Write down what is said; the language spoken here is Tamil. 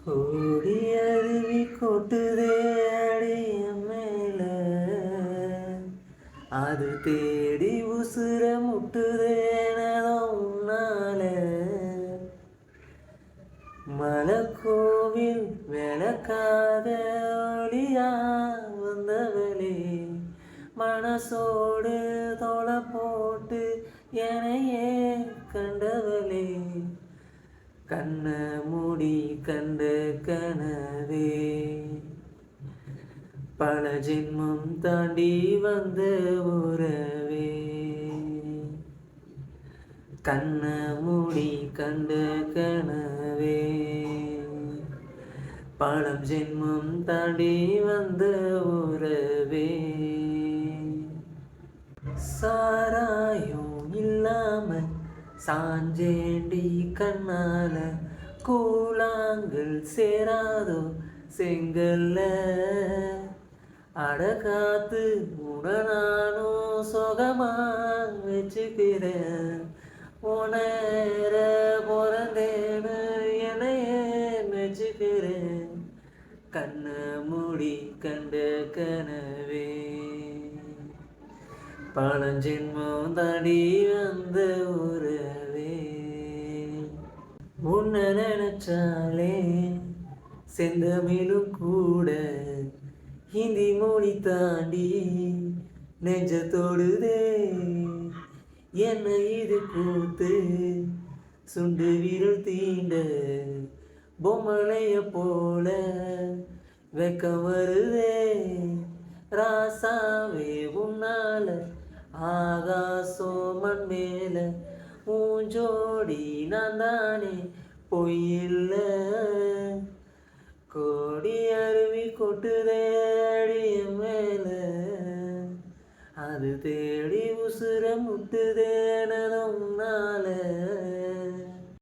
கோடி அருவி கொட்டுதே அடிய மேல, அது தேடி உசுர முட்டுதேனதோ உன்னால. மலக்கோவில் விளக்காக ஒளியா வந்தவளே, மனசோடு தொலை போட்டு எனையே கண்டவளே. கண்ண மூடி கண்ட கனவே, பல ஜென்மம் தாண்டி வந்த உறவே. கண்ண மூடி கண்ட கனவே, பல ஜென்மம் தாண்டி வந்த உறவே. சாராயம் இல்லாம சாஞ்சேண்டி கண்ணால, கூழாங்கல் சேராதோ செங்கல்ல. அடகாத்து உடனானும் சொகமா வச்சுக்கிறேன், உணர பிறந்தேன்னு என்னையே மெச்சுக்கிறேன். கண்ண மூடி கண்ட கனவே, பழஞ்சென்மம் தாண்டி வந்த உறவே. உன்னை நினைச்சாலே செந்தமிழும் கூட ஹிந்தி மொழி தாண்டி நெஞ்ச தொடுதே. என்ன இது கூத்து, சுண்டு விரல் தீண்ட பொம்மலைய போல வெக்கம் வருதே. ராசாவே உன்னால ஆகாசம் மண் மேல, ஊஞ்சோடி நான் தானே பொய்யில்ல. கோடி அருவி கொட்டுதே அடிய மேல, அது தேடி உசுர முட்டுதேனதும் நாள.